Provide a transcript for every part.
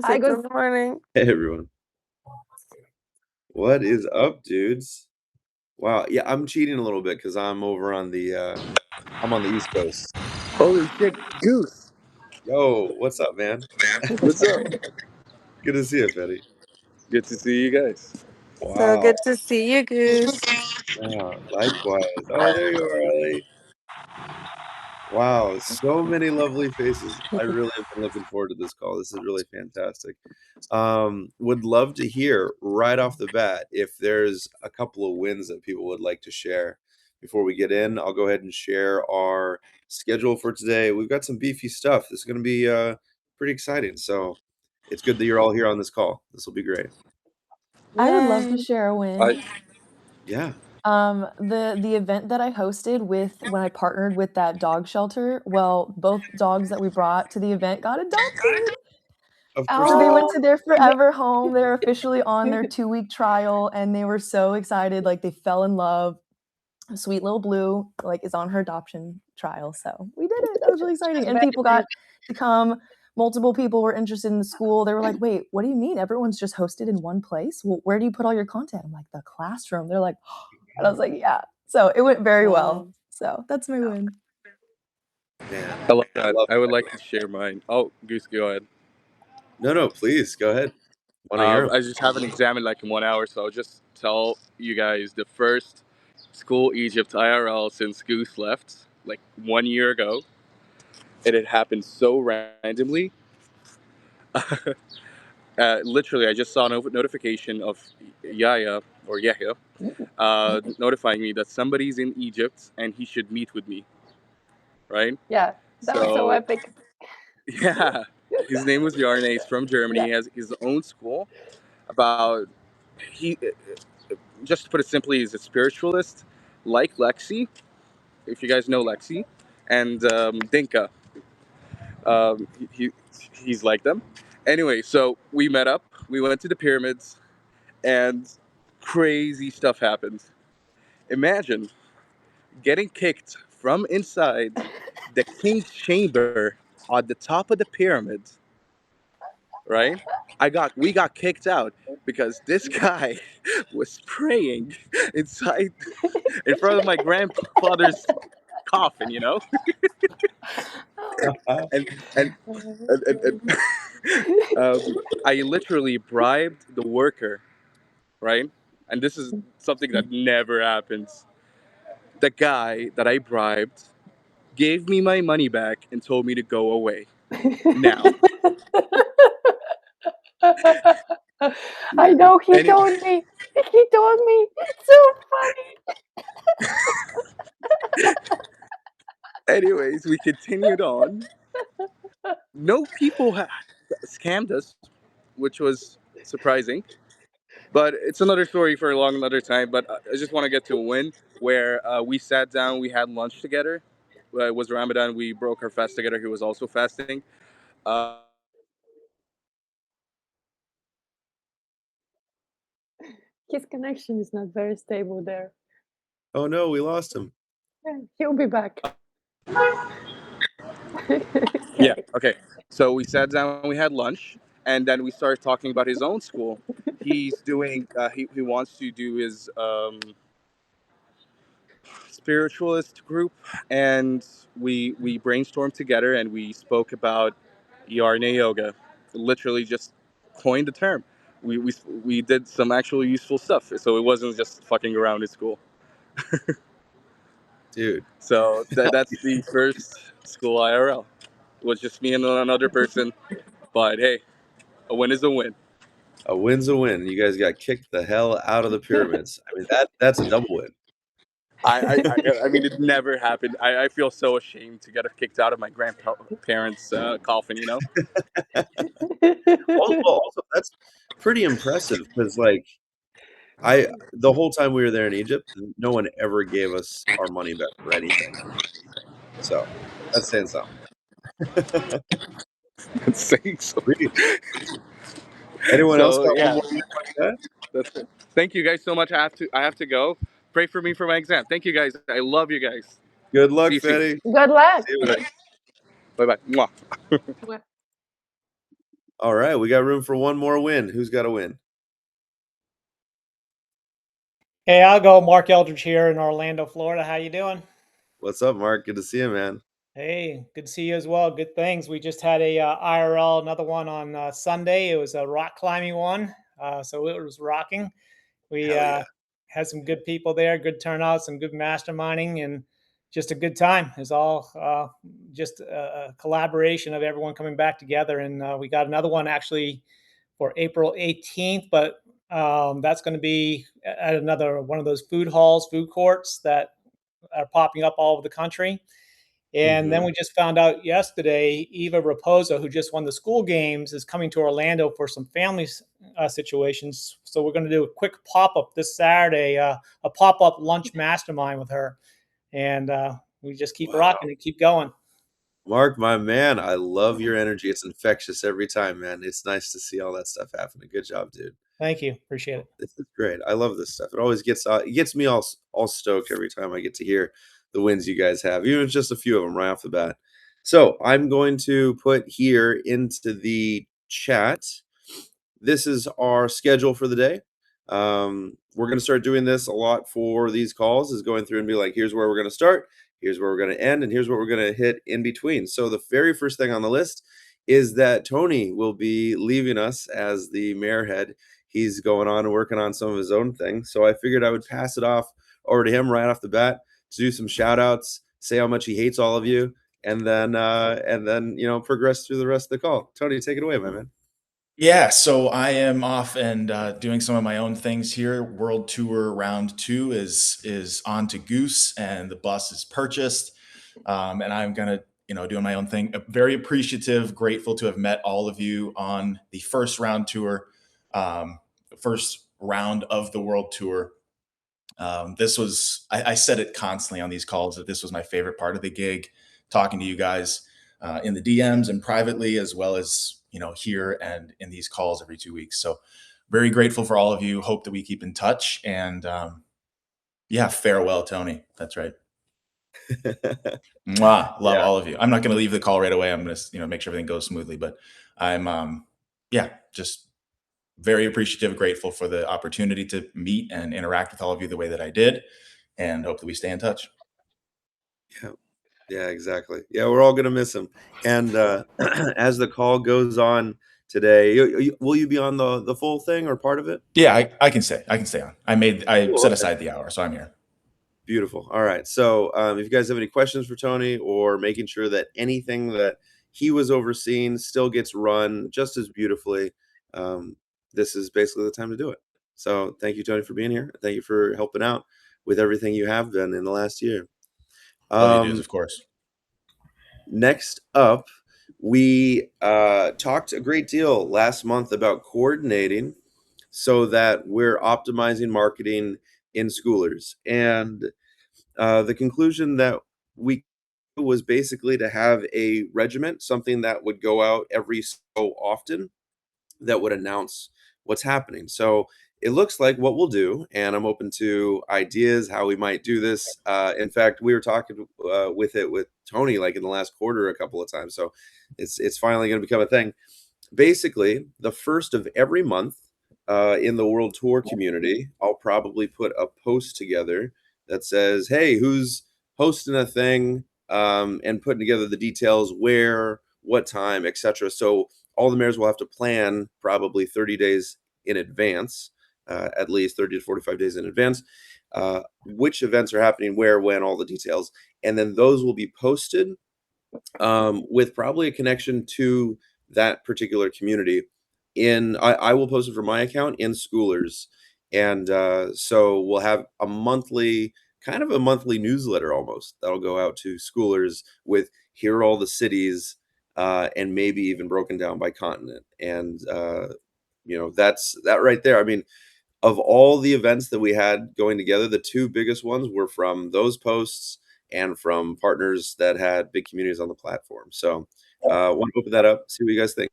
Hi, Good morning. Hey everyone. What is up, dudes? Wow, yeah, I'm cheating a little bit because I'm over on I'm on the East Coast. Holy shit, Goose. Yo, what's up, man? What's up? Good to see you, Fetty. Good to see you guys. So Wow. good to see you, Goose. Yeah, likewise. Oh, there you are, Ellie. Wow, so many lovely faces. I really have been looking forward to this call. This is really fantastic. Would love to hear right off the bat if there's a couple of wins that people would like to share. Before we get in, I'll go ahead and share our schedule for today. We've got some beefy stuff. This is going to be pretty exciting. So it's good that you're all here on this call. This will be great. I would love to Yay. share a win. Yeah. The event that I hosted when I partnered with that dog shelter, well, both dogs that we brought to the event got adopted. Of course. So they went Oh, to their forever home. They're officially on their 2-week trial, and they were so excited. Like, they fell in love. Sweet little Blue, is on her adoption trial. So we did it. That was really exciting. And people got to come. Multiple people were interested in the school. They were like, wait, what do you mean? Everyone's just hosted in one place? Well, where do you put all your content? I'm like, the classroom. They're like, and I was like, yeah. So it went very well. So that's my win. Man. I love that. I would like to share mine. Oh, Goose, go ahead. No, please go ahead. Want to hear 'em. I just have an exam in 1 hour, so I'll just tell you guys the first school Egypt IRL since Goose left, 1 year ago. It had happened so randomly. Literally, I just saw a notification of Yahya notifying me that somebody's in Egypt and he should meet with me. Right? Yeah, that was so epic. Yeah, his name was Yarne. He's from Germany. He has his own school. Just to put it simply, he's a spiritualist, like Lexi, if you guys know Lexi, and Dinka. He's like them. Anyway, so we met up. We went to the pyramids, and crazy stuff happened. Imagine getting kicked from inside the king's chamber at the top of the pyramid, right? We got kicked out because this guy was praying inside in front of my grandfather's coffin, and I literally bribed the worker, right? And this is something that never happens. The guy that I bribed gave me my money back and told me to go away. Now. I know, he told me. It's so funny. Anyways, we continued on. No people scammed us, which was surprising. But it's another story for another time. But I just want to get to a win where we sat down, we had lunch together. It was Ramadan. We broke our fast together. He was also fasting. His connection is not very stable there. Oh no, we lost him. Yeah, he'll be back. Yeah, okay. So we sat down, we had lunch, and then we started talking about his own school. He's doing, he wants to do his spiritualist group, and we brainstormed together and we spoke about Yarna Yoga. Literally just coined the term. We did some actual useful stuff, so it wasn't just fucking around in school. Dude. So that's the first school IRL. It was just me and another person, but hey, a win is a win. A win's a win. You guys got kicked the hell out of the pyramids. I mean, that's a double win. I mean, it never happened. I feel so ashamed to get kicked out of my grandparents' coffin, Also, that's pretty impressive because, the whole time we were there in Egypt, no one ever gave us our money back for anything. So that's saying something. That's saying something. Anyone else got yeah, one more like that? that's it. Thank you guys so much. I have to go. Pray for me for my exam. Thank you guys. I love you guys. Good luck, See you soon. Fetty. Good luck. See you, man. Bye bye. Mwah. All right, we got room for one more win. Who's got a win? Hey, I'll go. Mark Eldridge here in Orlando, Florida. How you doing? What's up, Mark? Good to see you, man. Hey, good to see you as well. Good things. We just had a IRL, another one on Sunday. It was a rock climbing one, so it was rocking. We Hell yeah. had some good people there, good turnout, some good masterminding, and just a good time. It's all just a collaboration of everyone coming back together. And we got another one actually for April 18th, but that's going to be at another one of those food halls, food courts that are popping up all over the country. And then Mhm. we just found out yesterday, Eva Raposo, who just won the school games, is coming to Orlando for some family situations. So we're going to do a quick pop-up this Saturday, a pop-up lunch mastermind with her. And we just keep Wow. rocking and keep going. Mark, my man, I love your energy. It's infectious every time, man. It's nice to see all that stuff happening. Good job, dude. Thank you. Appreciate it. This is great. I love this stuff. It always gets me all stoked every time I get to hear the wins you guys have, even if it's just a few of them right off the bat. So I'm going to put here into the chat. This is our schedule for the day. We're going to start doing this a lot for these calls, is going through and be like, here's where we're going to start, here's where we're going to end, and here's what we're going to hit in between. So the very first thing on the list is that Tony will be leaving us as the mayor head. He's going on and working on some of his own things. So I figured I would pass it off over to him right off the bat to do some shout outs, say how much he hates all of you, and then progress through the rest of the call. Tony, take it away, my man. Yeah, so I am off and doing some of my own things here. World Tour Round 2 is on to Goose, and the bus is purchased. And I'm gonna, doing my own thing. Very appreciative, grateful to have met all of you on the first round tour, the first round of the World Tour. This was, I said it constantly on these calls that this was my favorite part of the gig, talking to you guys in the DMs and privately, as well as here and in these calls every 2 weeks. So very grateful for all of you. Hope that we keep in touch. And yeah, farewell, Tony. That's right. Mwah. Love all of you. I'm not going to leave the call right away. I'm going to make sure everything goes smoothly. But I'm just very appreciative, grateful for the opportunity to meet and interact with all of you the way that I did, and hope that we stay in touch. Yeah, exactly. Yeah, we're all gonna miss him. And as the call goes on today, will you be on the full thing or part of it? Yeah, I can stay. I can stay on. I Cool, set okay. aside the hour, so I'm here. Beautiful. All right. So if you guys have any questions for Tony, or making sure that anything that he was overseeing still gets run just as beautifully, this is basically the time to do it. So thank you, Tony, for being here. Thank you for helping out with everything you have done in the last year. Love you dudes, of course. Next up, we talked a great deal last month about coordinating so that we're optimizing marketing in schoolers. And the conclusion that we was basically to have a regiment, something that would go out every so often that would announce what's happening. So it looks like what we'll do, and I'm open to ideas how we might do this. In fact, we were talking with Tony like in the last quarter a couple of times, so it's finally going to become a thing. Basically, the first of every month in the World Tour community, I'll probably put a post together that says, "Hey, who's hosting a thing?" And putting together the details, where, what time, etc. So all the mayors will have to plan probably 30 days in advance, at least 30 to 45 days in advance, which events are happening, where, when, all the details. And then those will be posted with probably a connection to that particular community. I will post it from my account in Schoolers. And so we'll have a monthly newsletter almost that'll go out to Schoolers with here are all the cities, and maybe even broken down by continent. And that's that right there. I mean, of all the events that we had going together, the two biggest ones were from those posts and from partners that had big communities on the platform. So want to open that up, see what you guys think.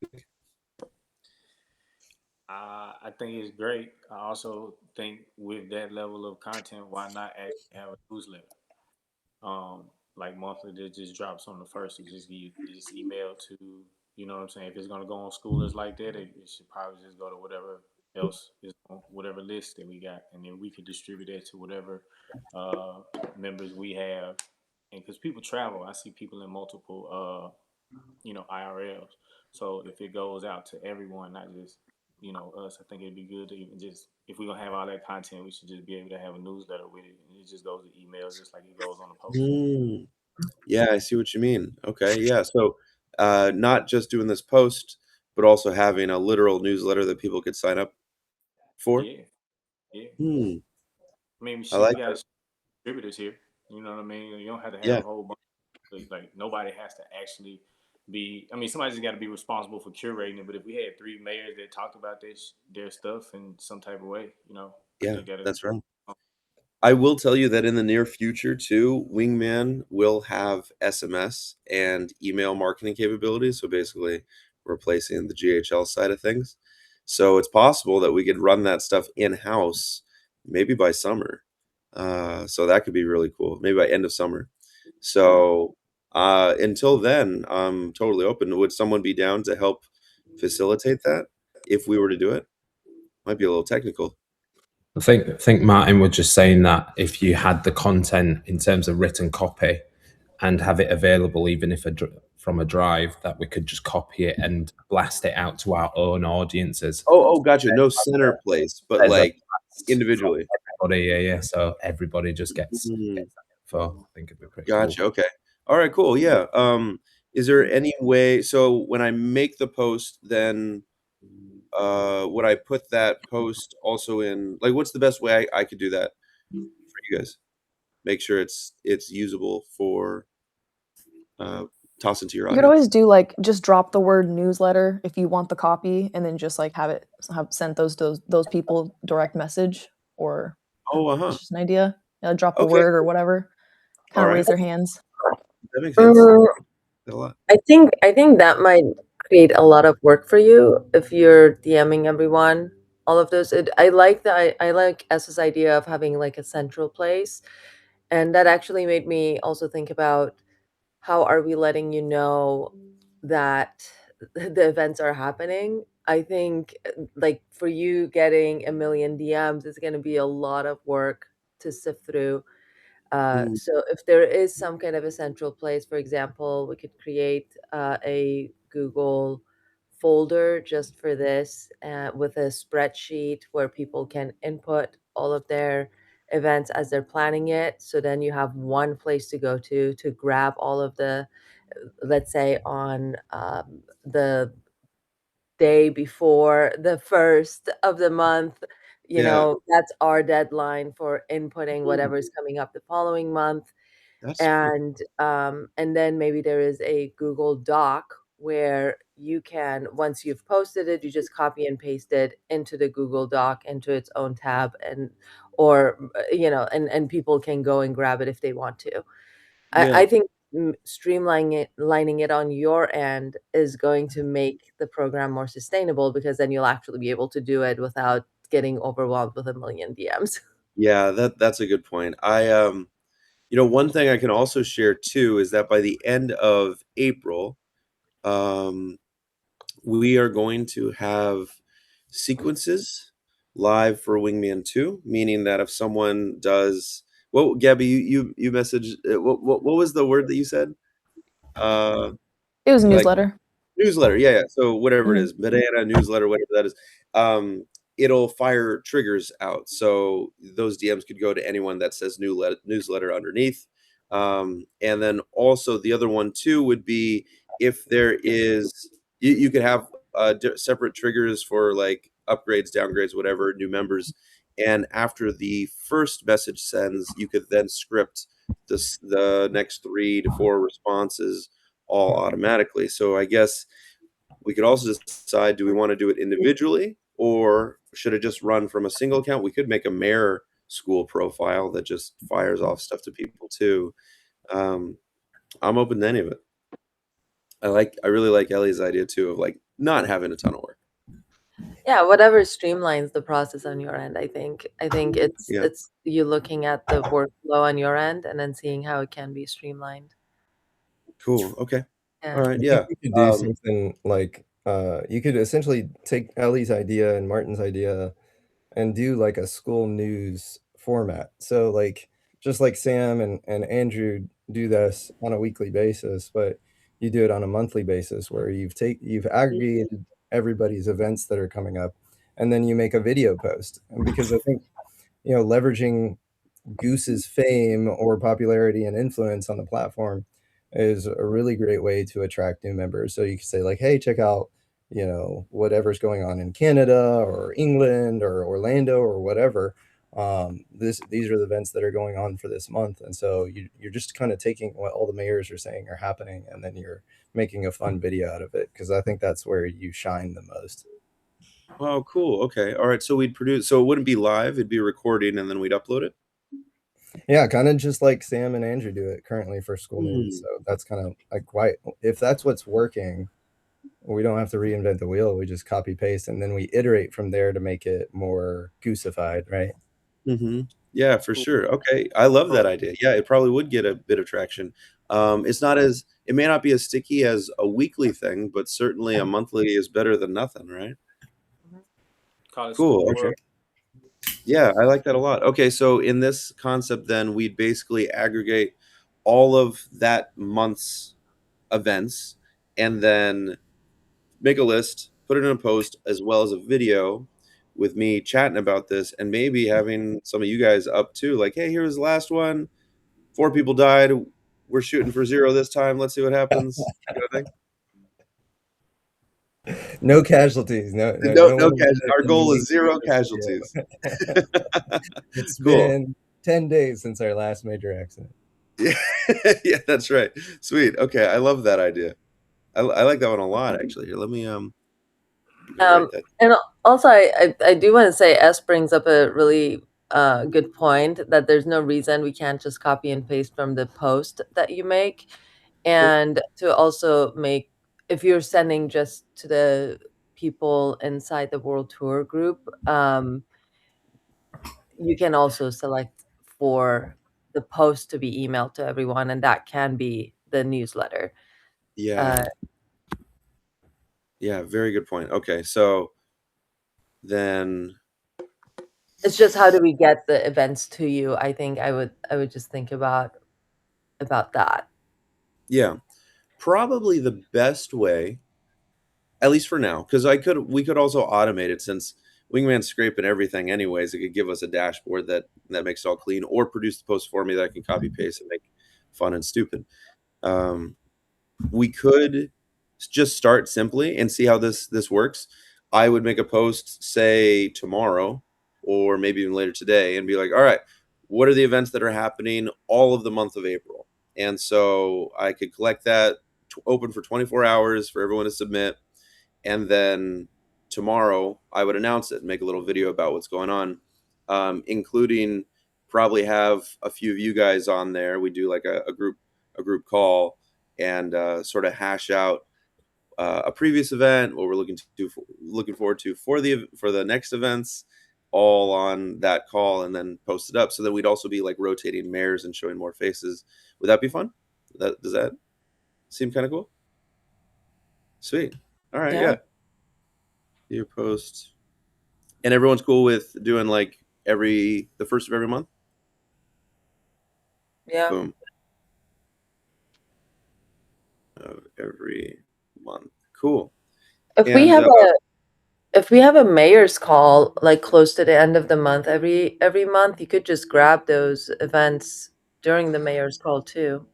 I think it's great. I also think with that level of content, why not have a newsletter? Like monthly that just drops on the first. It just email to You know what I'm saying? If it's gonna go on schoolers like that, it should probably just go to whatever else is on whatever list that we got, and then we could distribute that to whatever uh, members we have. And because people travel, I see people in multiple, IRLs. So if it goes out to everyone, not just us, I think it'd be good to even just if we're gonna have all that content, we should just be able to have a newsletter with it, and it just goes to emails just like it goes on the post. Mm. Yeah, I see what you mean. Okay, yeah. So, not just doing this post, but also having a literal newsletter that people could sign up for. Yeah, yeah. Hmm. I mean, I shit, we like got that. distributors here. You know what I mean? You don't have to have Yeah. a whole bunch. Like nobody has to actually be. I mean, somebody's got to be responsible for curating it. But if we had 3 mayors that talked about their stuff in some type of way, I Yeah, think that. that's right. I will tell you that in the near future too, Wingman will have SMS and email marketing capabilities. So basically replacing the GHL side of things. So it's possible that we could run that stuff in-house maybe by summer. So that could be really cool. Maybe by end of summer. So until then, I'm totally open. Would someone be down to help facilitate that if we were to do it? Might be a little technical. I think Martin was just saying that if you had the content in terms of written copy and have it available, even if from a drive, that we could just copy it and blast it out to our own audiences. Oh, gotcha. No center place, but There's a like blast individually. from everybody, yeah. So everybody just gets Mm, that info. I think it'd be pretty cool. gotcha. Okay. All right, cool. Yeah. Is there any way, so when I make the post, then would I put that post also in, like, what's the best way I could do that for you guys? Make sure it's usable for toss into your You could audience. always do like just drop the word newsletter if you want the copy, and then just like have sent those people direct message, or Oh, it's just an idea. Drop the Okay. word or whatever. Kind All of right. raise their hands. That makes sense. A lot. I think that might create a lot of work for you if you're DMing everyone. All of those. I like I like S's idea of having like a central place, and that actually made me also think about how are we letting you know that the events are happening. I think like for you getting a million DMs is going to be a lot of work to sift through. Mm, So if there is some kind of a central place, for example, we could create a Google folder just for this with a spreadsheet where people can input all of their events as they're planning it. So then you have one place to go to grab all of the, let's say on the day before the first of the month, yeah. that's our deadline for inputting whatever is coming up the following month. That's super. And then maybe there is a Google Doc where you can, once you've posted it, you just copy and paste it into the Google Doc, into its own tab, and and people can go and grab it if they want to. Yeah. I think lining it on your end is going to make the program more sustainable, because then you'll actually be able to do it without getting overwhelmed with a million DMs. Yeah, that's a good point. One thing I can also share too is that by the end of April, we are going to have sequences live for Wingman 2, meaning that if someone does, well, Gabby, you messaged, what was the word that you said? It was Like newsletter. newsletter, yeah. So whatever it Mhm. is, banana newsletter, whatever that is, it'll fire triggers out. So those DMs could go to anyone that says newsletter underneath. And then also the other one too would be if there is, you could have separate triggers for like upgrades, downgrades, whatever, new members. And after the first message sends, you could then script the next 3 to 4 responses all automatically. So I guess we could also decide, do we want to do it individually, or should it just run from a single account? We could make a mayor school profile that just fires off stuff to people too. I'm open to any of it. I really like Ellie's idea too of like not having a ton of work. Yeah, whatever streamlines the process on your end. I think it's Yeah. you looking at the workflow on your end and then seeing how it can be streamlined. Cool. Okay. Yeah. All right, I yeah. think you could do something like you could essentially take Ellie's idea and Martin's idea and do like a school news format. So like just like Sam and Andrew do this on a weekly basis, but you do it on a monthly basis where you've aggregated everybody's events that are coming up and then you make a video post. And because I think, you know, leveraging Goose's fame or popularity and influence on the platform is a really great way to attract new members. So you can say like, hey, check out, you know, whatever's going on in Canada or England or Orlando or whatever. These are the events that are going on for this month. And so you're just kind of taking what all the mayors are saying are happening and then you're making a fun video out of it. Cause I think that's where you shine the most. Oh, cool. Okay. All right. So we'd produce, so it wouldn't be live, it'd be a recording and then we'd upload it. Yeah, kind of just like Sam and Andrew do it currently for school news. So that's kind of like why, if that's what's working, we don't have to reinvent the wheel. We just copy paste and then we iterate from there to make it more goosified, right? Mm-hmm. Yeah, for sure. Okay. I love that idea. Yeah, it probably would get a bit of traction. It's not as, it may not be as sticky as a weekly thing, but certainly a monthly is better than nothing, right? College Cool. School Okay. World. Yeah, I like that a lot. Okay, so in this concept, then we'd basically aggregate all of that month's events and then make a list, put it in a post as well as a video with me chatting about this and maybe having some of you guys up too. Like, hey, here's the last one. 4 people died. We're shooting for 0 this time. Let's see what happens. Kind of thing. No casualties. No casualties. Our goal is 0 casualties. It's Cool. been 10 days since our last major accident. Yeah, yeah, that's right. Sweet. Okay, I love that idea. I like that one a lot, actually. Here, let me write that. And also, I do want to say S brings up a really good point that there's no reason we can't just copy and paste from the post that you make, and to also make, if you're sending just to the people inside the World Tour group, you can also select for the post to be emailed to everyone, and that can be the newsletter. Yeah. Yeah, very good point. Okay, so then It's just how do we get the events to you? I think I would just think about that. yeah, probably the best way, at least for now, because we could also automate it since Wingman's scraping everything anyways. It could give us a dashboard that makes it all clean, or produce the post for me that I can copy paste and make fun and stupid. We could just start simply and see how this works. I would make a post, say tomorrow, or maybe even later today, and be like, all right, what are the events that are happening all of the month of April? And so I could collect that, open for 24 hours for everyone to submit. And then tomorrow I would announce it and make a little video about what's going on, including probably have a few of you guys on there. We do like a group call and sort of hash out a previous event, what we're looking forward to for the next events, all on that call, and then post it up. So then we'd also be like rotating mayors and showing more faces. Would that be fun? Does that seem kind of cool? Sweet. All right. Yeah. Your post, and everyone's cool with doing like the first of every month. Yeah. Boom. Of every month. Cool. If we have a mayor's call like close to the end of the month, every month, you could just grab those events during the mayor's call too.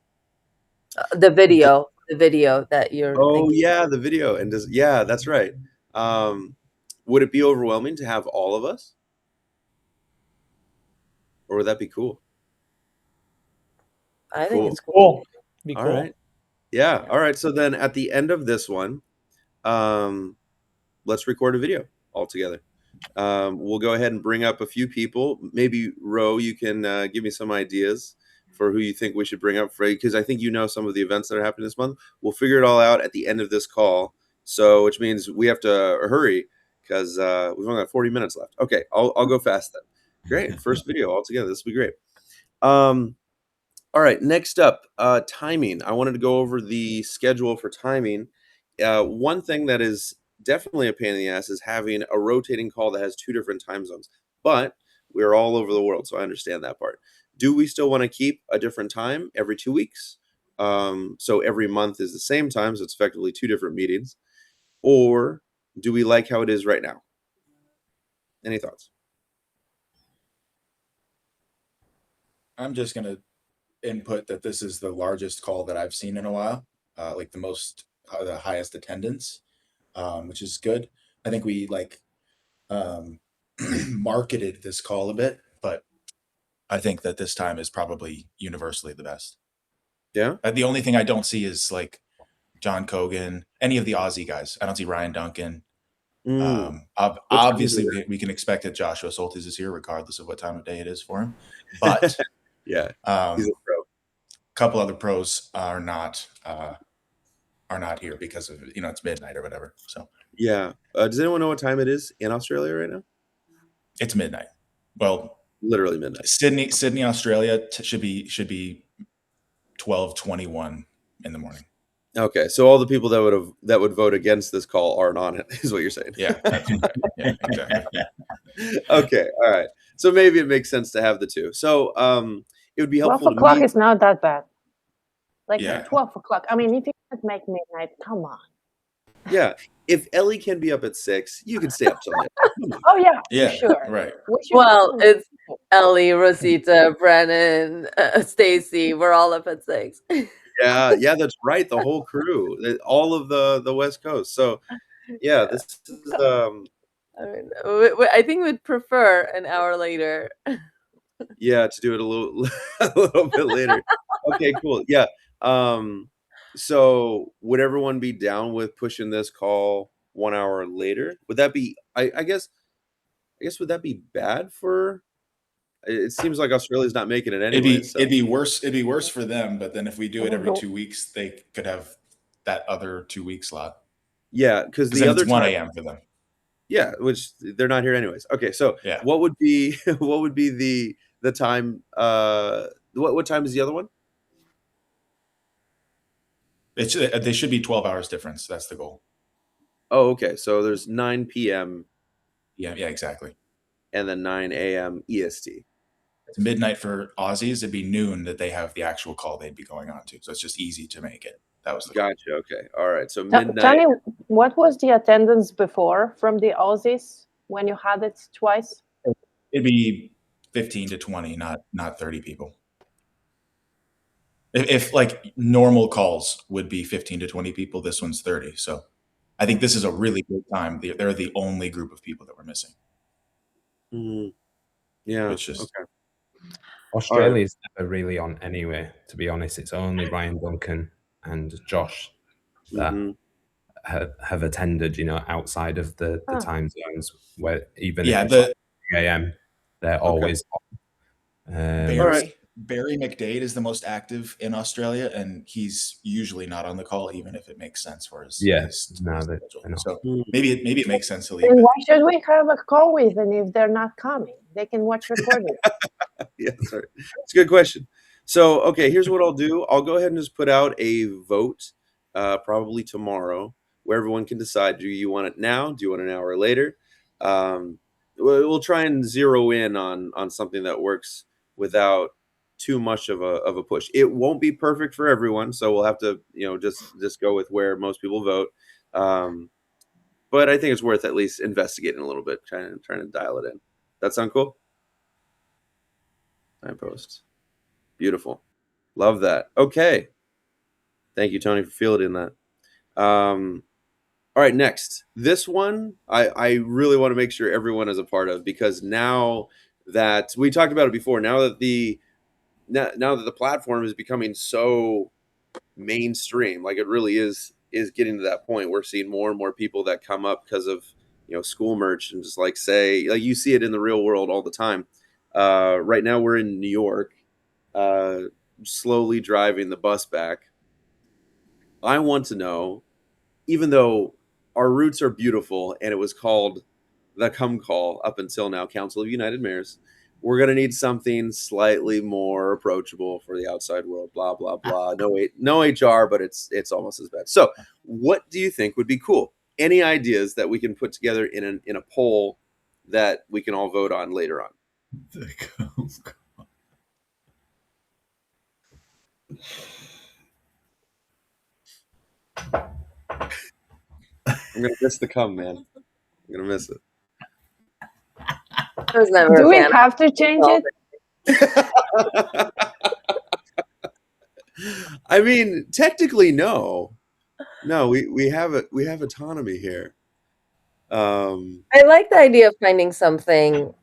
The video that you're thinking. Yeah, the video. And yeah, that's right. Would it be overwhelming to have all of us? Or would that be cool? I think it's cool. Be All cool. right. Yeah. All right. So then at the end of this one, let's record a video all together. We'll go ahead and bring up a few people. Maybe Ro, you can give me some ideas for who you think we should bring up, because I think you know some of the events that are happening this month. We'll figure it all out at the end of this call. So, which means we have to hurry because we've only got 40 minutes left. Okay, I'll go fast then. Great, first video all together. This will be great. All right, next up, timing. I wanted to go over the schedule for timing. One thing that is definitely a pain in the ass is having a rotating call that has 2 different time zones, but we're all over the world, so I understand that part. Do we still wanna keep a different time every 2 weeks? So every month is the same time, so it's effectively 2 different meetings, or do we like how it is right now? Any thoughts? I'm just gonna input that this is the largest call that I've seen in a while, like the highest attendance, which is good. I think we um, marketed this call a bit, but I think that this time is probably universally the best. Yeah? The only thing I don't see is like John Cogan, any of the Aussie guys. I don't see Ryan Duncan. Mm. What time is Obviously, it? we can expect that Joshua Soltis is here, regardless of what time of day it is for him. But Yeah, he's a pro. couple other pros are not here because of it's midnight or whatever. So Yeah. Does anyone know what time it is in Australia right now? it's midnight. Well, Literally midnight. Sydney, Australia should be 12:21 in the morning. Okay, so all the people that would vote against this call aren't on it, is what you're saying. Yeah, that's right. Yeah, exactly. Okay, all right. So maybe it makes sense to have the two. So it would be 12 helpful to o'clock me. is not that bad. Like Yeah. 12 o'clock. I mean, if you can't make midnight, come on. Yeah, if Ellie can be up at 6, you can stay up till midnight. Come on. Oh, yeah, Yeah, for sure. right. We should Well, do it. it's Ellie, Rosita, Brennan, Stacy. We're all up at 6. Yeah, that's right. The whole crew, all of the West Coast. So yeah, this is I mean, I think we'd prefer an hour later. yeah, to do it a little bit later. Okay, cool. Yeah. So would everyone be down with pushing this call 1 hour later? Would that be I guess would that be bad for it seems like Australia's not making it anyway. It'd be worse for them, but then if we do it every 2 weeks, they could have that other 2-week slot. Yeah, because the then other it's 1 time, a.m. for them. yeah, which they're not here anyways. Okay, so Yeah. what would be the time? What time is the other one? They should be 12 hours difference. That's the goal. Oh, okay. So there's 9 p.m. Yeah, exactly. and then 9 a.m. EST. It's midnight for Aussies. It'd be noon that they have the actual call they'd be going on to. So it's just easy to make it. That was the goal. Gotcha. Okay. All right. So Tony, midnight. what was the attendance before from the Aussies when you had it twice? It'd be 15 to 20, not 30 people. If like normal calls would be 15 to 20 people, this one's 30. So I think this is a really good time. They're the only group of people that we're missing. Mhm. Yeah. Which is Okay. Australia's never really on anyway, to be honest. It's only Ryan Duncan and Josh that Mhm. have attended, outside of the Oh. time zones where even Yeah, if it's like 3 a.m., they're Okay. always on. Barry McDade is the most active in Australia, and he's usually not on the call, even if it makes sense for his Yeah, his no, schedule. they're not. So maybe it makes sense to leave Then it. why should we have a call with them if they're not coming? They can watch recording. Yeah, sorry. It's a good question. So, okay, here's what I'll do. I'll go ahead and just put out a vote, probably tomorrow, where everyone can decide: do you want it now? Do you want an hour later? We'll try and zero in on something that works without too much of a push. It won't be perfect for everyone, so we'll have to just go with where most people vote. But I think it's worth at least investigating a little bit, trying to dial it in. That sound cool? Signpost. Beautiful. Love that. Okay. Thank you, Tony, for fielding that. All right, next. This one I really want to make sure everyone is a part of, because now that we talked about it before, now that the platform is becoming so mainstream, like it really is getting to that point, we're seeing more and more people that come up because of school merch, and just like you see it in the real world all the time. Right now we're in New York, slowly driving the bus back. I want to know, even though our roots are beautiful and it was called the Come Call up until now, Council of United Mayors, we're going to need something slightly more approachable for the outside world, blah, blah, blah. No HR, but it's almost as bad. So what do you think would be cool? Any ideas that we can put together in a poll that we can all vote on later on? I'm going to miss the cum, man. I'm going to miss it. I was never Do a we fan of have to change it? I mean, technically, no. We have autonomy here. I like the idea of finding something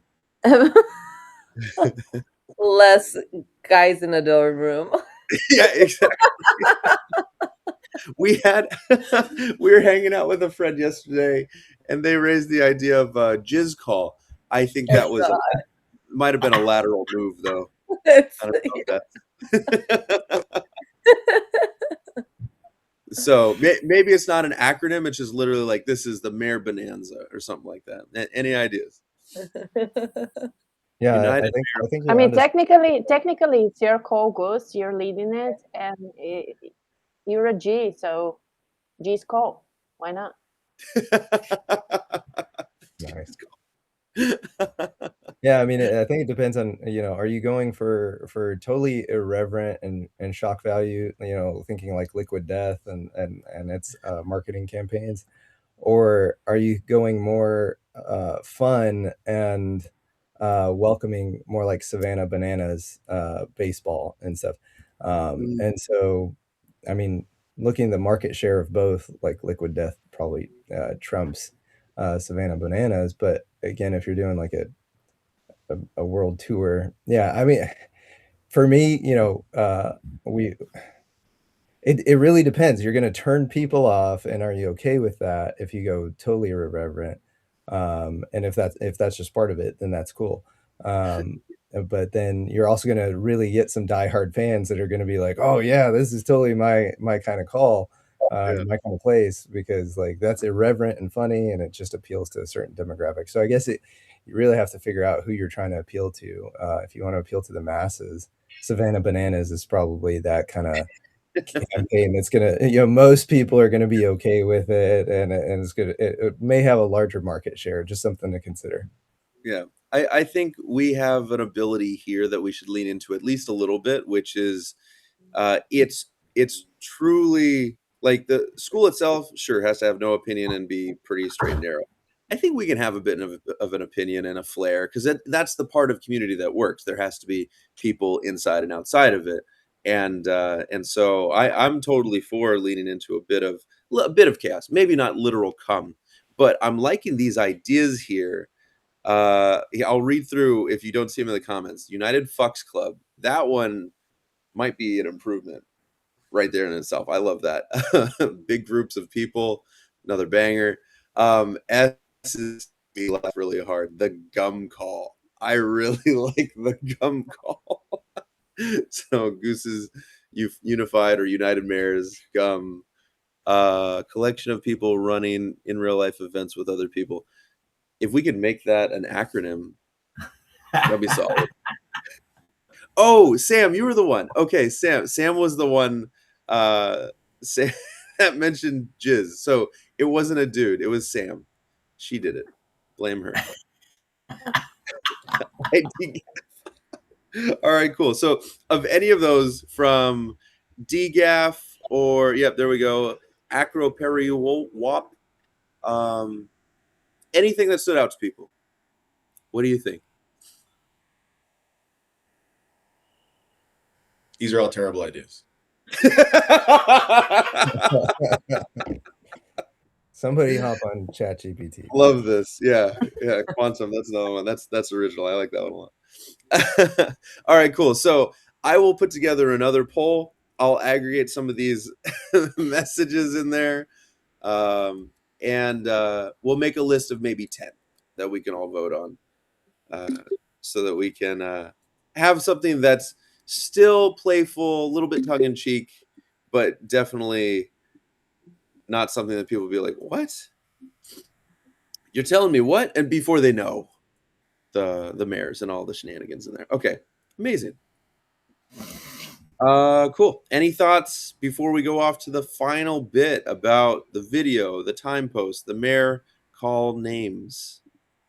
less guys in a dorm room. Yeah, exactly. We were hanging out with a friend yesterday, and they raised the idea of jizz call. I think that was might have been a lateral move, though. I don't know if so maybe it's not an acronym. It's just literally like, this is the Mayor Bonanza or something like that. Any ideas? Yeah, United I think I you're mean, onto technically, it's your call, Goose. You're leading it, and you're a G, so G's call. Why not? nice. Yeah, I mean, I think it depends on, are you going for totally irreverent and shock value, thinking like Liquid Death and its marketing campaigns, or are you going more fun and welcoming, more like Savannah Bananas baseball and stuff? And so, I mean, looking at the market share of both, like Liquid Death probably trumps Savannah Bananas, but again, if you're doing like a world tour, yeah, I mean, for me, it really depends. You're going to turn people off, and are you okay with that if you go totally irreverent? And if that's just part of it, then that's cool. But then you're also going to really get some diehard fans that are going to be like, oh yeah, this is totally my kind of call, my kind of place, because like that's irreverent and funny, and it just appeals to a certain demographic. So I guess you really have to figure out who you're trying to appeal to. If you want to appeal to the masses, Savannah Bananas is probably that kind of campaign that's gonna, most people are gonna be okay with it, and it's gonna, it may have a larger market share. Just something to consider. Yeah, I think we have an ability here that we should lean into at least a little bit, which is it's truly like the school itself, sure, has to have no opinion and be pretty straight and narrow. I think we can have a bit of an opinion and a flair, because that's the part of community that works. There has to be people inside and outside of it. And so I'm totally for leaning into a bit of chaos, maybe not literal cum, but I'm liking these ideas here. I'll read through, if you don't see them in the comments. United Fucks Club, that one might be an improvement right there in itself. I love that. Big groups of people, another banger. S is me laugh really hard. The gum call, I really like the gum call. So Goose's Unified or United Mayors Gum, collection of people running in real life events with other people. If we could make that an acronym, that'd be solid. Oh, Sam, you were the one. Okay, Sam was the one. Sam that mentioned jizz. So it wasn't a dude. It was Sam. She did it. Blame her. All right, cool. So of any of those, from DGAF or, yep, there we go, Acro Peri Wop, anything that stood out to people, what do you think? These are all terrible ideas. Somebody hop on ChatGPT. Love this. Yeah. Quantum. That's another one. That's original. I like that one a lot. All right, cool. So I will put together another poll. I'll aggregate some of these messages in there, and we'll make a list of maybe 10 that we can all vote on, so that we can have something that's still playful, a little bit tongue-in-cheek, but definitely not something that people will be like, what? You're telling me what? And before they know, the mayors and all the shenanigans in there. Okay, amazing. Cool. Any thoughts before we go off to the final bit about the video, the time post, the mayor call names?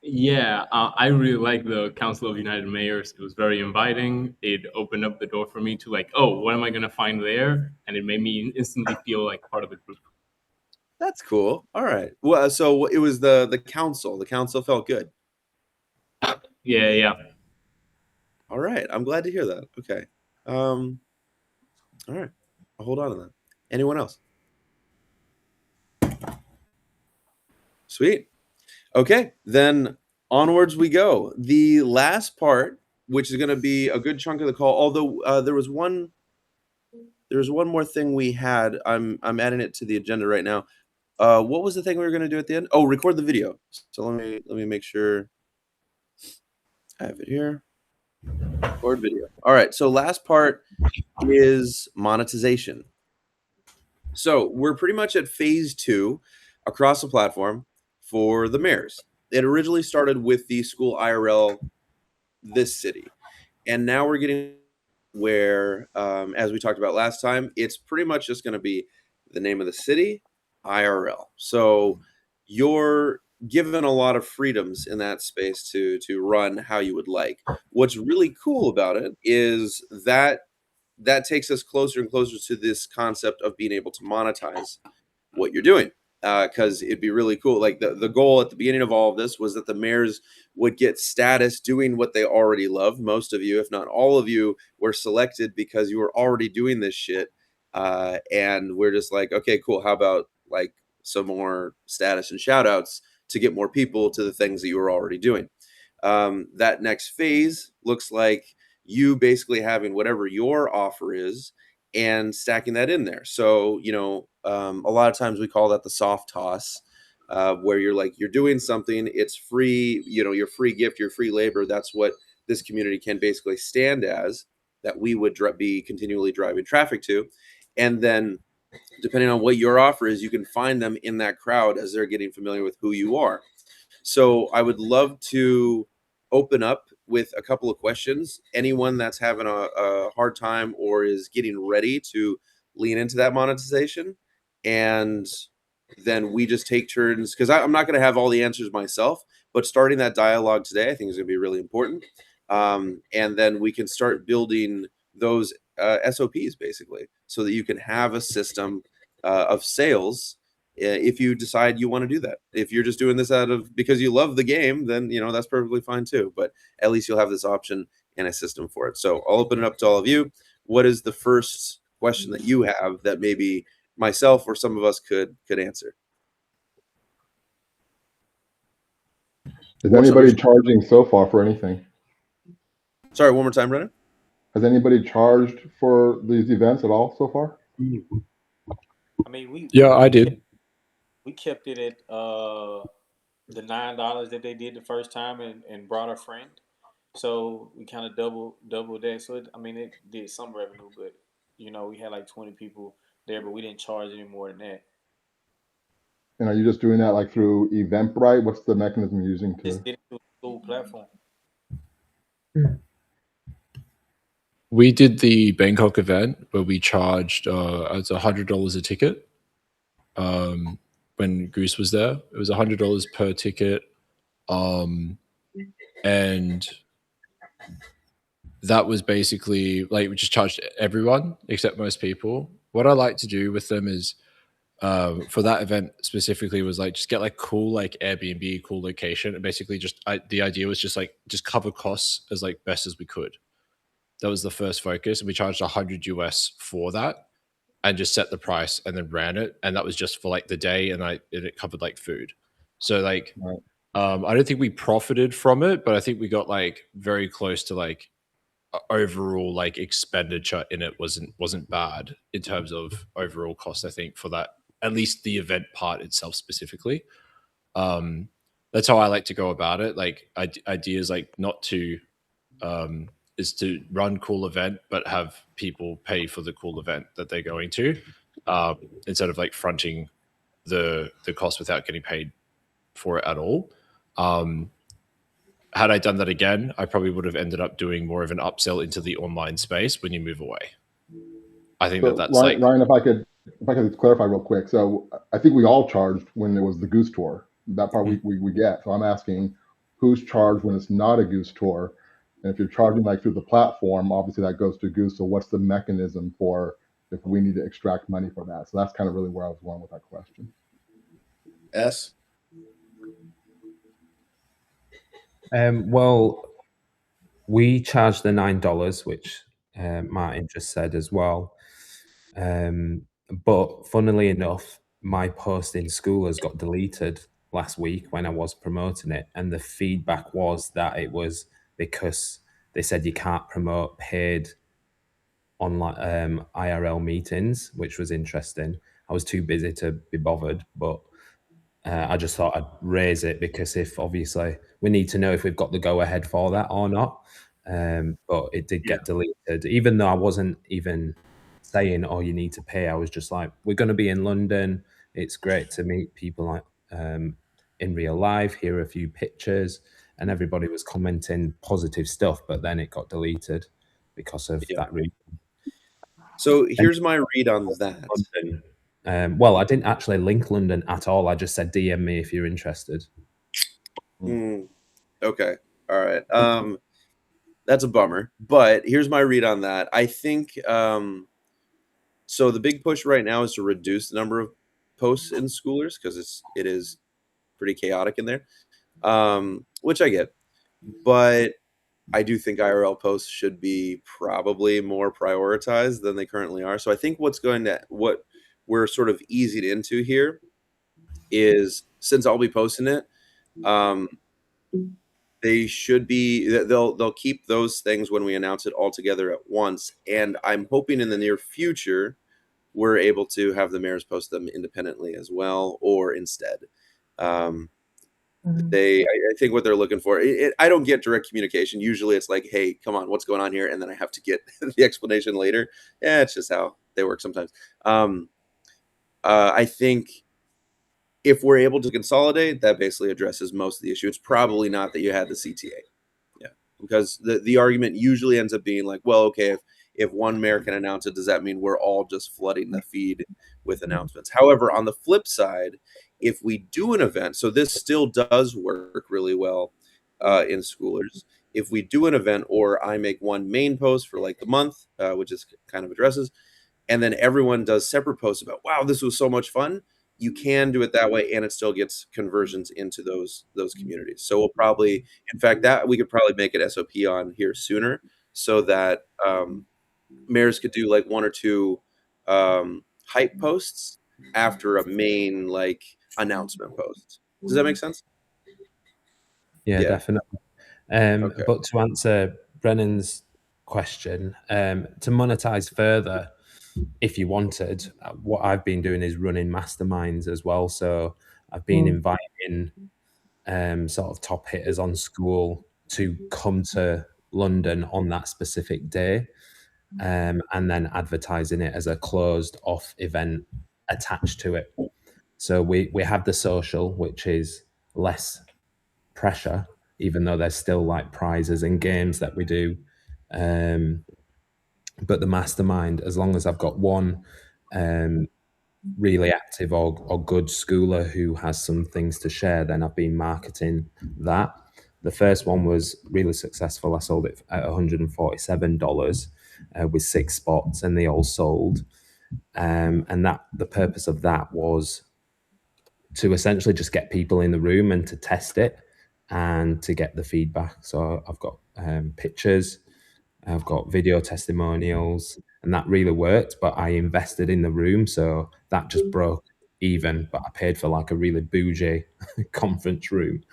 Yeah, I really like the Council of United Mayors. It was very inviting. It opened up the door for me to like, oh, what am I gonna find there? And it made me instantly feel like part of the group. That's cool. All right. Well, so it was the council. The council felt good. Yeah. All right. I'm glad to hear that. Okay. All right. I'll hold on to that. Anyone else? Sweet. Okay, then onwards we go. The last part, which is going to be a good chunk of the call, although there was one more thing we had. I'm adding it to the agenda right now. What was the thing we were going to do at the end? Oh, record the video. So let me make sure I have it here. Record video. All right. So last part is monetization. So we're pretty much at phase 2 across the platform for the mayors. It originally started with the school IRL this city. And now we're getting where, as we talked about last time, it's pretty much just going to be the name of the city, IRL. So you're given a lot of freedoms in that space to run how you would like. What's really cool about it is that takes us closer and closer to this concept of being able to monetize what you're doing. Because it'd be really cool. Like the goal at the beginning of all of this was that the mayors would get status doing what they already love. Most of you, if not all of you, were selected because you were already doing this shit. And we're just like, okay, cool. How about like some more status and shout outs to get more people to the things that you were already doing? That next phase looks like you basically having whatever your offer is and stacking that in there. So, a lot of times we call that the soft toss, where you're doing something, it's free, your free gift, your free labor. That's what this community can basically stand as, that we would be continually driving traffic to. And then depending on what your offer is, you can find them in that crowd as they're getting familiar with who you are. So I would love to open up with a couple of questions. Anyone that's having a hard time or is getting ready to lean into that monetization, and then we just take turns, because I'm not going to have all the answers myself, but starting that dialogue today I think is going to be really important. And then we can start building those SOPs basically, so that you can have a system of sales if you decide you want to do that. If you're just doing this because you love the game, then that's perfectly fine too, but at least you'll have this option and a system for it. So I'll open it up to all of you. What is the first question that you have that maybe myself or some of us could answer? Is anybody charging so far for anything? Sorry, one more time, Brennan. Has anybody charged for these events at all so far? I mean, I did. We kept it at the $9 that they did the first time and brought a friend. So we kind of doubled that. So it did some revenue, but we had like 20 people there, but we didn't charge any more than that. And are you just doing that like through Eventbrite? What's the mechanism you're using to? Just did it through the school platform. We did the Bangkok event where we charged it's $100 a ticket. When Goose was there, it was $100 per ticket, and that was basically like we just charged everyone except most people. What I like to do with them is for that event specifically was like just get like cool like Airbnb, cool location, and basically the idea was just cover costs as like best as we could. That was the first focus, and we charged $100 US for that, and just set the price and then ran it, and that was just for like the day, and it covered like food. So like I don't think we profited from it, but I think we got like very close to like overall like expenditure in it wasn't bad in terms of overall cost, I think, for that, at least the event part itself specifically. That's how I like to go about it. Like ideas like not to is to run cool event, but have people pay for the cool event that they're going to, instead of like fronting the cost without getting paid for it at all. had I done that again, I probably would have ended up doing more of an upsell into the online space when you move away. I think So that's like Ryan, if I could clarify real quick. So I think we all charged when there was the Goose Tour. That part we get. So I'm asking, who's charged when it's not a Goose Tour? And if you're charging like through the platform, obviously that goes to Goose. So what's the mechanism for if we need to extract money for that? So that's kind of really where I was going with that question. S. Well, we charge the $9, which Martin just said as well. But funnily enough, my post in Schoolers got deleted last week when I was promoting it, and the feedback was that it was because they said you can't promote paid online IRL meetings, which was interesting. I was too busy to be bothered, but I just thought I'd raise it because if obviously we need to know if we've got the go ahead for that or not. But it did get deleted, even though I wasn't even saying, "Oh, you need to pay." I was just like, "We're going to be in London. It's great to meet people like in real life, hear a few pictures," and everybody was commenting positive stuff. But then it got deleted because of that reason. So here's my read on that. London, well, I didn't actually link London at all. I just said DM me if you're interested. Okay. All right. That's a bummer. But here's my read on that. I think so the big push right now is to reduce the number of posts in Schoolers because it is pretty chaotic in there. Which I get. But I do think IRL posts should be probably more prioritized than they currently are. So I think what we're sort of eased into here is, since I'll be posting it, they should be, they'll keep those things when we announce it all together at once. And I'm hoping in the near future we're able to have the mayors post them independently as well, or instead. I think what they're looking for, I don't get direct communication. Usually it's like, "Hey, come on, what's going on here?" And then I have to get the explanation later. Yeah, it's just how they work sometimes. I think if we're able to consolidate, that basically addresses most of the issue. It's probably not that you had the CTA. Yeah, because the argument usually ends up being like, well, okay, if one mayor can announce it, does that mean we're all just flooding the feed with announcements? However, on the flip side, if we do an event, so this still does work really well in Schoolers. If we do an event, or I make one main post for like the month, which is kind of addresses, and then everyone does separate posts about, wow, this was so much fun. You can do it that way, and it still gets conversions into those communities. So we'll probably, in fact, that we could probably make it SOP on here sooner, so that mayors could do like one or two hype posts after a main like announcement post. Does that make sense? Yeah. Definitely. Okay. But to answer Brennan's question, to monetize further, if you wanted, what I've been doing is running masterminds as well. So I've been inviting sort of top hitters on school to come to London on that specific day, and then advertising it as a closed off event attached to it. So we have the social, which is less pressure, even though there's still like prizes and games that we do. But the mastermind, as long as I've got one really active or good schooler who has some things to share, then I've been marketing that. The first one was really successful. I sold it at $147 with 6 spots, and they all sold. And that the purpose of that was to essentially just get people in the room and to test it and to get the feedback. So I've got pictures, I've got video testimonials, and that really worked. But I invested in the room, so that just broke even. But I paid for like a really bougie conference room.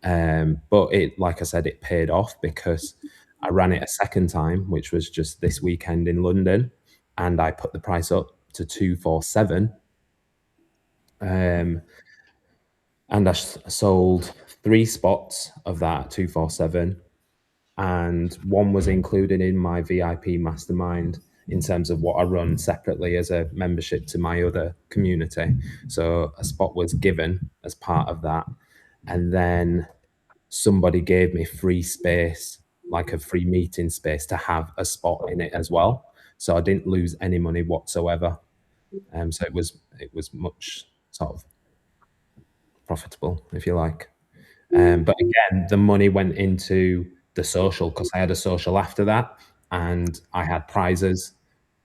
But it, like I said, it paid off because I ran it a second time, which was just this weekend in London, and I put the price up to $247. And I sold 3 spots of that $247, and one was included in my VIP mastermind in terms of what I run separately as a membership to my other community. So a spot was given as part of that, and then somebody gave me free space, like a free meeting space, to have a spot in it as well. So I didn't lose any money whatsoever. So it was much sort of profitable, if you like. But again, the money went into the social, because I had a social after that, and I had prizes.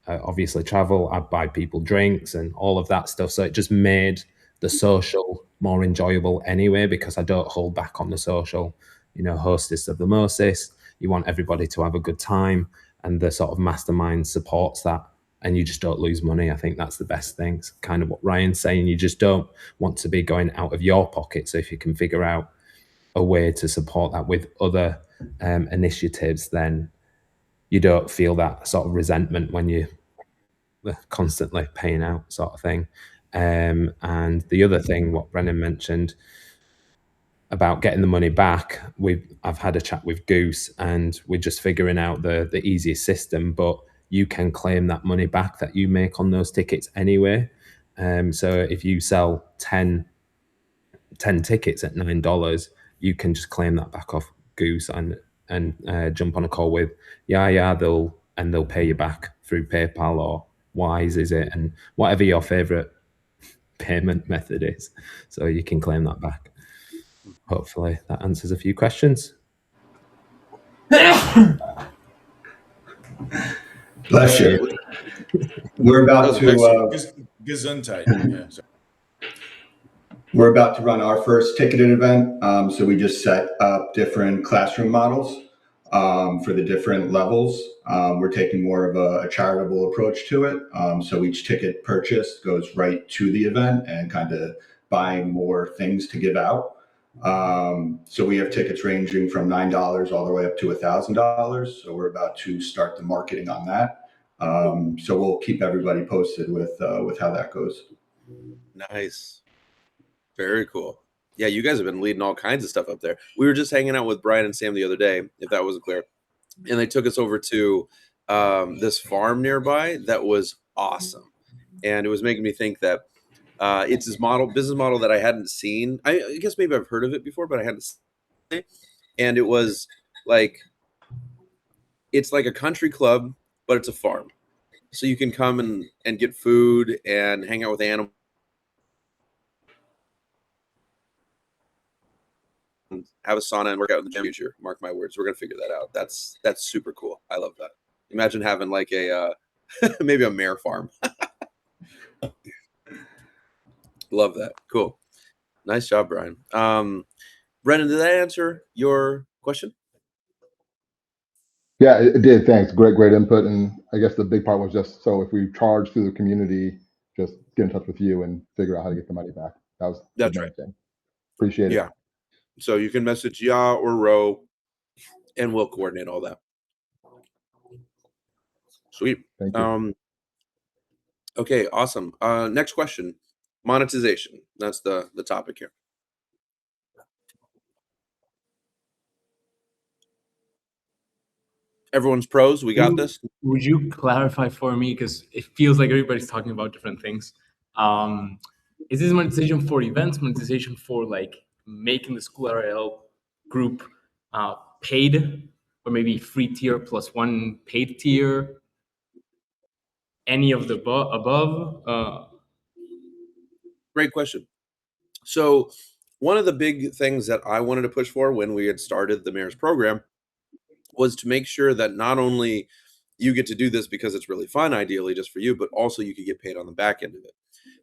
Obviously, travel. I'd buy people drinks and all of that stuff. So it just made the social more enjoyable anyway, because I don't hold back on the social. You know, hostess of the mostest. You want everybody to have a good time, and the sort of mastermind supports that. And you just don't lose money. I think that's the best thing. It's kind of what Ryan's saying. You just don't want to be going out of your pocket. So if you can figure out a way to support that with other initiatives, then you don't feel that sort of resentment when you're constantly paying out, sort of thing. And the other thing, what Brennan mentioned about getting the money back, I've had a chat with Goose, and we're just figuring out the easiest system, but you can claim that money back that you make on those tickets anyway. So if you sell 10 tickets at $9, you can just claim that back off Goose and jump on a call with they'll pay you back through PayPal or Wise, is it, and whatever your favorite payment method is. So you can claim that back. Hopefully that answers a few questions. Bless you. We're about to Gesundheit. Yeah, sorry. We're about to run our first ticketed event. So we just set up different classroom models for the different levels. We're taking more of a charitable approach to it. So each ticket purchased goes right to the event and kind of buying more things to give out. So we have tickets ranging from $9 all the way up to $1,000. So we're about to start the marketing on that. So we'll keep everybody posted with how that goes. Nice. Very cool. Yeah, you guys have been leading all kinds of stuff up there. We were just hanging out with Brian and Sam the other day, if that wasn't clear. And they took us over to this farm nearby that was awesome. And it was making me think that it's this business model that I hadn't seen. I guess maybe I've heard of it before, but I hadn't seen it. And it was like, it's like a country club, but it's a farm. So you can come and get food and hang out with animals. Have a sauna and work out in the gym. Future, mark my words. We're gonna figure that out. That's super cool. I love that. Imagine having like a maybe a mare farm. Love that. Cool. Nice job, Brian. Brennan, did that answer your question? Yeah, it did. Thanks. Great input. And I guess the big part was just, so if we charge through the community, just get in touch with you and figure out how to get the money back. That's the main thing. Appreciate it. Yeah. So you can message Ya or Ro, and we'll coordinate all that. Sweet. Thank you. Okay, awesome. Next question. Monetization. That's the topic here. Everyone's pros. We got this. Would you clarify for me, because it feels like everybody's talking about different things. Is this monetization for events, monetization for like making the School RL group paid, or maybe free tier plus one paid tier? Any of the above? Great question. So one of the big things that I wanted to push for when we had started the Mayor's program was to make sure that not only you get to do this because it's really fun, ideally just for you, but also you could get paid on the back end of it.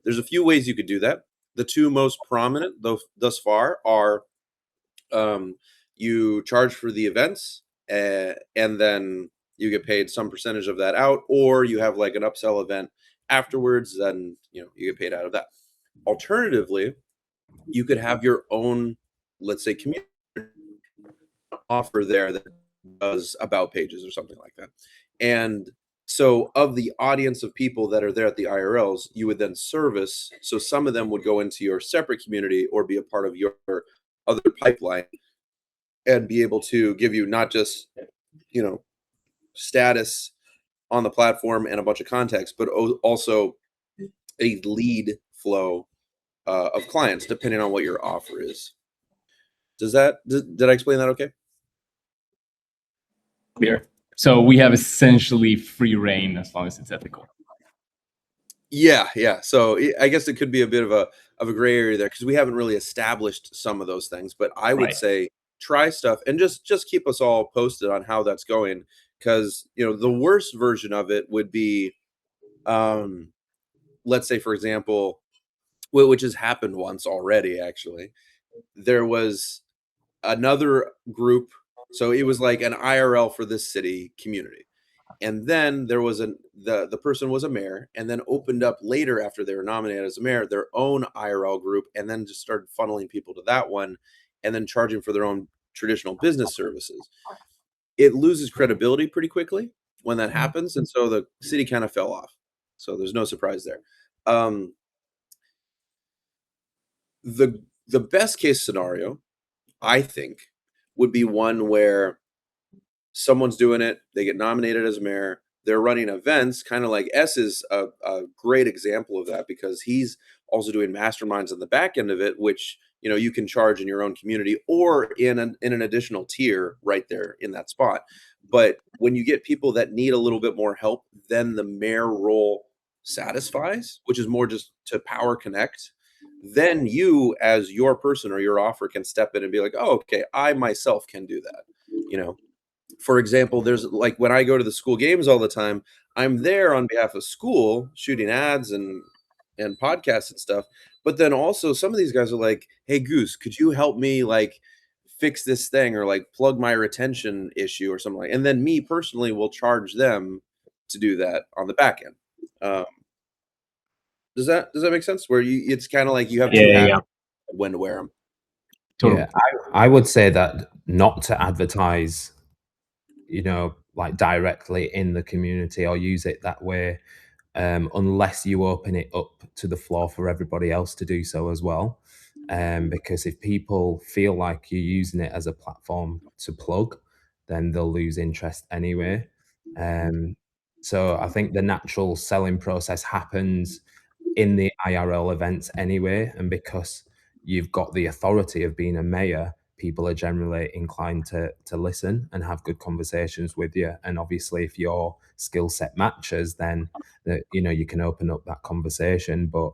There's a few ways you could do that. The two most prominent, though, thus far are you charge for the events and then you get paid some percentage of that out, or you have like an upsell event afterwards, then you get paid out of that. Alternatively, you could have your own, let's say, community offer there that does about pages or something like that. And so of the audience of people that are there at the IRLs, you would then service. So some of them would go into your separate community or be a part of your other pipeline and be able to give you not just, status on the platform and a bunch of context, but also a lead flow of clients, depending on what your offer is. Did I explain that okay? Clear. So we have essentially free reign as long as it's ethical. Yeah. So I guess it could be a bit of a gray area there because we haven't really established some of those things. But I would Right. say try stuff and just keep us all posted on how that's going. Because the worst version of it would be, let's say for example, which has happened once already. Actually, there was another group. So it was like an IRL for this city community. And then there was the person was a mayor and then opened up later after they were nominated as a mayor, their own IRL group, and then just started funneling people to that one and then charging for their own traditional business services. It loses credibility pretty quickly when that happens. And so the city kind of fell off. So there's no surprise there. The best case scenario, I think, would be one where someone's doing it, they get nominated as mayor, they're running events, kind of like S is a great example of that because he's also doing masterminds on the back end of it, which you can charge in your own community or in an additional tier right there in that spot. But when you get people that need a little bit more help, then the mayor role satisfies, which is more just to power connect. Then you, as your person or your offer, can step in and be like, oh, okay, I myself can do that. For example, there's like when I go to the school games all the time, I'm there on behalf of school shooting ads and podcasts and stuff. But then also some of these guys are like, hey, Goose, could you help me like fix this thing or like plug my retention issue or something like that? And then me personally will charge them to do that on the back end. Does that make sense? Where it's kind of like you have two hats when to wear them. Totally. Yeah, I would say that not to advertise, like directly in the community or use it that way, unless you open it up to the floor for everybody else to do so as well. Because if people feel like you're using it as a platform to plug, then they'll lose interest anyway. So I think the natural selling process happens in the IRL events anyway, and because you've got the authority of being a mayor, people are generally inclined to listen and have good conversations with you. And obviously, if your skill set matches, then you can open up that conversation. But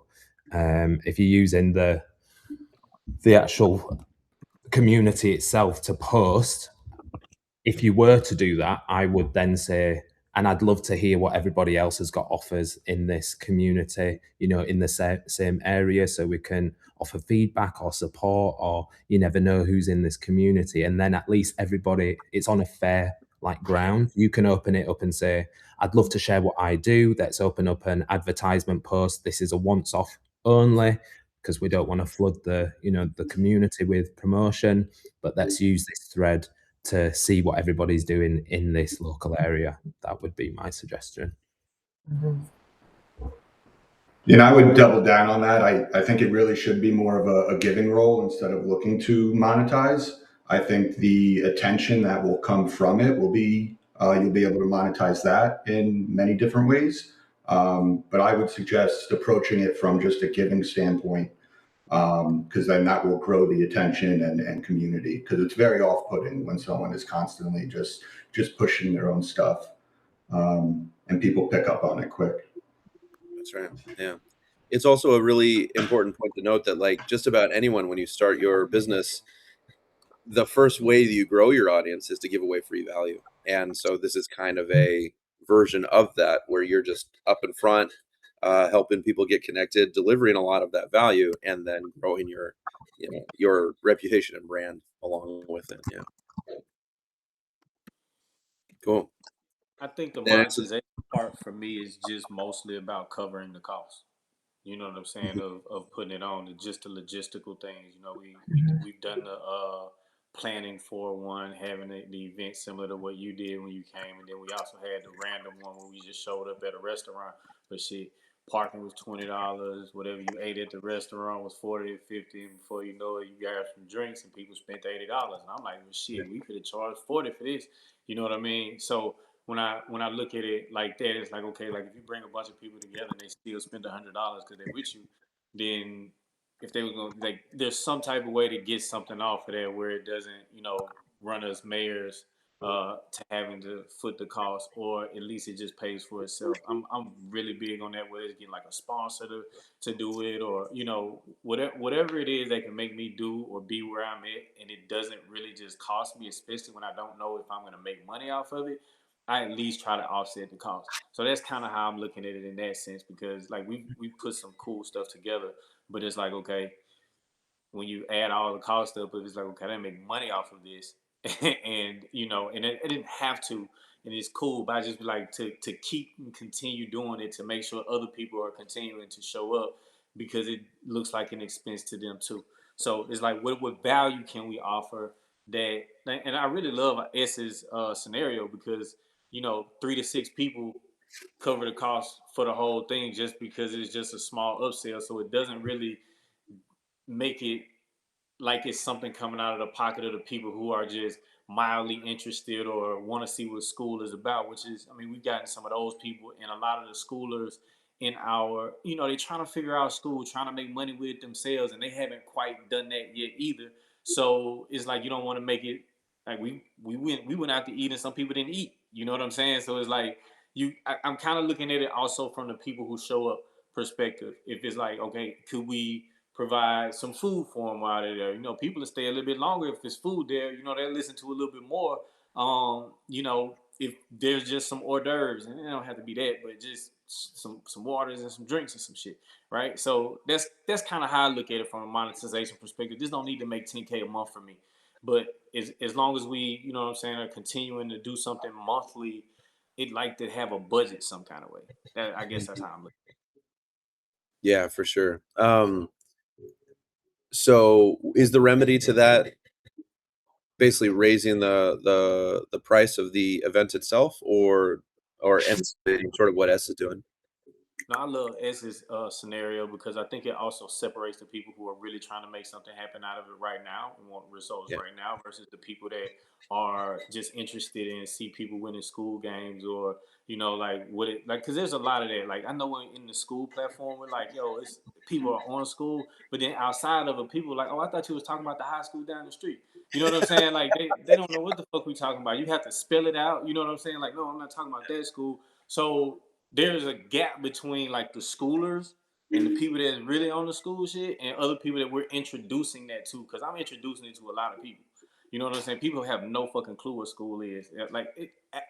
if you're using the actual community itself to post, if you were to do that, I would then say, and I'd love to hear what everybody else has got offers in this community, in the same area, so we can offer feedback or support, or you never know who's in this community. And then at least everybody, it's on a fair ground. You can open it up and say, I'd love to share what I do. Let's open up an advertisement post. This is a once off only, because we don't want to flood the community with promotion, but let's use this thread to see what everybody's doing in this local area. That would be my suggestion. I would double down on that. I think it really should be more of a giving role instead of looking to monetize. I think the attention that will come from it will be, you'll be able to monetize that in many different ways. But I would suggest approaching it from just a giving standpoint, because then that will grow the attention and community, because it's very off-putting when someone is constantly just pushing their own stuff, and people pick up on it quick. That's right. Yeah. It's also a really important point to note that like just about anyone, when you start your business, the first way that you grow your audience is to give away free value. And so this is kind of a version of that where you're just up in front, helping people get connected, delivering a lot of that value, and then growing your reputation and brand along with it. Yeah. Cool. I think the That answers- monetization part for me is just mostly about covering the cost. You know what I'm saying? Of putting it on, just the logistical things. We've done the planning for one, having the event similar to what you did when you came, and then we also had the random one where we just showed up at a restaurant. But shit, parking was $20. Whatever you ate at the restaurant was $40 or $50. And before you know it, you got some drinks and people spent $80. And I'm like, well, shit, we could have charged $40 for this. You know what I mean? So when I look at it like that, it's like, okay, like if you bring a bunch of people together and they still spend $100 because they're with you, then if they were going to, like, there's some type of way to get something off of there where it doesn't, run us mayors to having to foot the cost, or at least it just pays for itself. I'm really big on that, whether it's getting like a sponsor to do it, or whatever it is that can make me do or be where I'm at, and it doesn't really just cost me, especially when I don't know if I'm going to make money off of it. I at least try to offset the cost. So that's kind of how I'm looking at it in that sense, because like we put some cool stuff together, but it's like, okay, when you add all the cost up, it's like, okay, I didn't make money off of this. And and it didn't have to, and it's cool, but I just like to keep and continue doing it to make sure other people are continuing to show up, because it looks like an expense to them too. So it's like, what value can we offer that? And I really love S's scenario, because 3 to 6 people cover the cost for the whole thing, just because it's just a small upsell, so it doesn't really make it like it's something coming out of the pocket of the people who are just mildly interested or want to see what school is about, which is, I mean, we've gotten some of those people, and a lot of the schoolers in our, they're trying to figure out school, trying to make money with themselves, and they haven't quite done that yet either. So it's like, you don't want to make it like we went out to eat and some people didn't eat. You know what I'm saying? So it's like I'm kind of looking at it also from the people who show up perspective. If it's like, okay, could we provide some food for them while they're there? People will stay a little bit longer if there's food there. They'll listen to a little bit more. If there's just some hors d'oeuvres, and it don't have to be that, but just some waters and some drinks and some shit, right? So that's kind of how I look at it from a monetization perspective. This don't need to make $10K a month for me, but as long as we, are continuing to do something monthly, it'd like to have a budget some kind of way. I guess that's how I'm looking. Yeah, for sure. So is the remedy to that basically raising the price of the event itself, or sort of what S is doing? No, I love S's scenario, because I think it also separates the people who are really trying to make something happen out of it right now and want results right now, versus the people that are just interested in see people winning school games, or because there's a lot of that. Like, I know in the school platform, we're like, yo, it's people are on school, but then outside of it, people are like, oh, I thought you was talking about the high school down the street. You know what I'm saying? Like, they don't know what the fuck we talking about. You have to spell it out. You know what I'm saying? Like, no, I'm not talking about that school. So there's a gap between like the schoolers and the people that's really on the school shit, and other people that we're introducing that to, because I'm introducing it to a lot of people. You know what I'm saying? People have no fucking clue what school is. Like,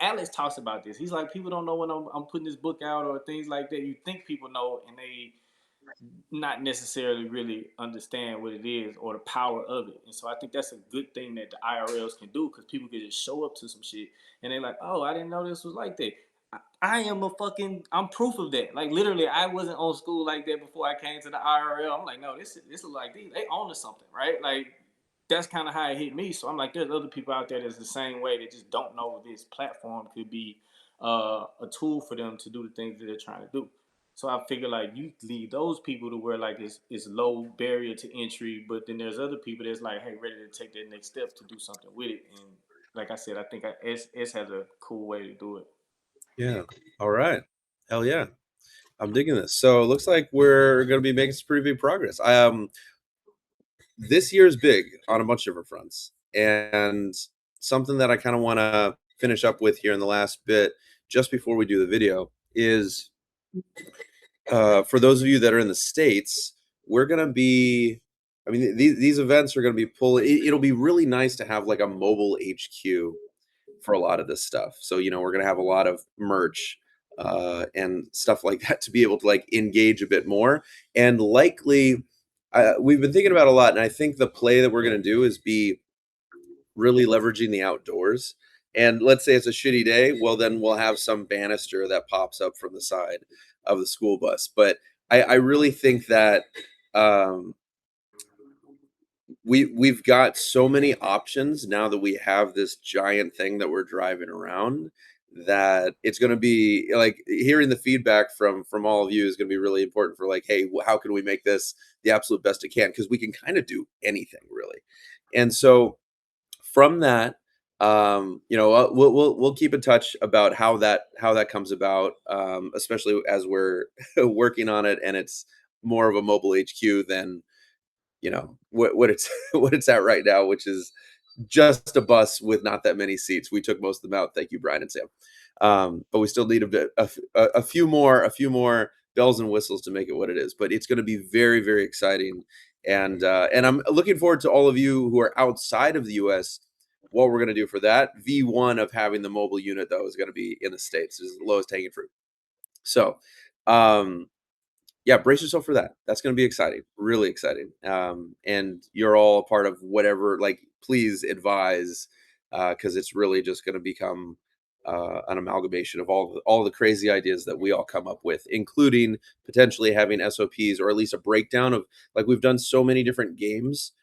Alex talks about this. He's like, people don't know when I'm putting this book out or things like that. You think people know, and they not necessarily really understand what it is or the power of it. And so I think that's a good thing that the IRLs can do, because people can just show up to some shit and they're like, oh, I didn't know this was like that. I'm proof of that. Like, literally, I wasn't on school like that before I came to the IRL. I'm like, no, this is like, they own something, right? Like, that's kind of how it hit me. So I'm like, there's other people out there that's the same way. They just don't know this platform could be a tool for them to do the things that they're trying to do. So I figure, like, you lead those people to where, like, it's low barrier to entry, but then there's other people that's like, hey, ready to take that next step to do something with it. And like I said, I think S has a cool way to do it. Yeah. All right. Hell yeah. I'm digging this. So it looks like we're going to be making some pretty big progress. This year is big on a bunch of different fronts, and something that I kind of want to finish up with here in the last bit, just before we do the video, is for those of you that are in the States, we're going to be, I mean, these events are going to be pulling, it'll be really nice to have like a mobile HQ for a lot of this stuff. So, we're going to have a lot of merch and stuff like that to be able to like engage a bit more. And likely, we've been thinking about a lot, and I think the play that we're going to do is be really leveraging the outdoors. And let's say it's a shitty day, well, then we'll have some banister that pops up from the side of the school bus. But I really think that we've got so many options now that we have this giant thing that we're driving around, that it's going to be like, hearing the feedback from all of you is going to be really important for like, hey, how can we make this the absolute best it can? Because we can kind of do anything, really. And so from that, we'll keep in touch about how that comes about, especially as we're working on it and it's more of a mobile HQ than you know, what it's what it's at right now, which is just a bus with not that many seats. We took most of them out. Thank you, Brian and Sam. But we still need a few more bells and whistles to make it what it is. But it's going to be very, very exciting, and I'm looking forward to all of you who are outside of the U.S. What we're going to do for that V1 of having the mobile unit, though, is going to be in the States. Is the lowest hanging fruit. So, yeah, brace yourself for that. That's going to be exciting, really exciting. And you're all a part of whatever. Like, please advise, because it's really just going to become an amalgamation of all the crazy ideas that we all come up with, including potentially having SOPs or at least a breakdown of, like, we've done so many different games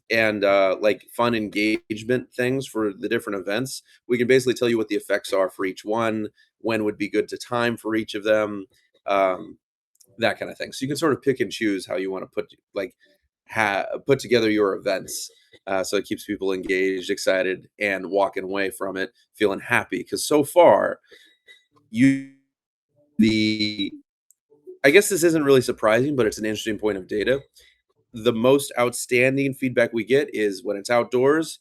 and like fun engagement things for the different events. We can basically tell you what the effects are for each one, when would be good to time for each of them, that kind of thing. So you can sort of pick and choose how you want to put together your events. So it keeps people engaged, excited, and walking away from it feeling happy. Because so far, I guess this isn't really surprising, but it's an interesting point of data. The most outstanding feedback we get is when it's outdoors.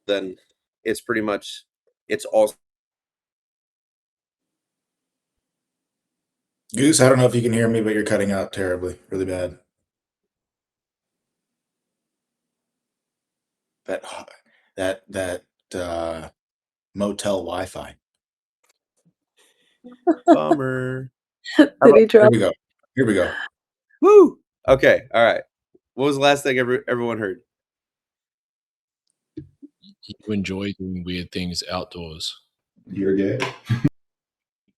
Then it's pretty much, it's all. Goose, I don't know if you can hear me, but you're cutting out terribly, really bad. That motel Wi-Fi. Bummer. Did he drop? Here we go. Woo! Okay, all right. What was the last thing everyone heard? You enjoy doing weird things outdoors. You're gay.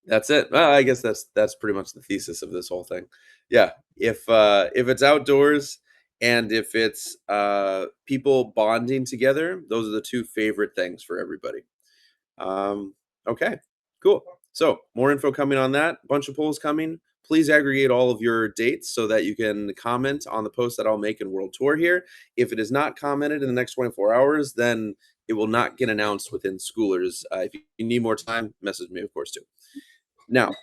That's it. Well, I guess that's pretty much the thesis of this whole thing. Yeah, if it's outdoors and if it's people bonding together, those are the two favorite things for everybody. Okay, cool. So more info coming on that. Bunch of polls coming. Please aggregate all of your dates so that you can comment on the post that I'll make in World Tour here. If it is not commented in the next 24 hours, then it will not get announced within Schoolers. If you need more time, message me, of course, too. Now,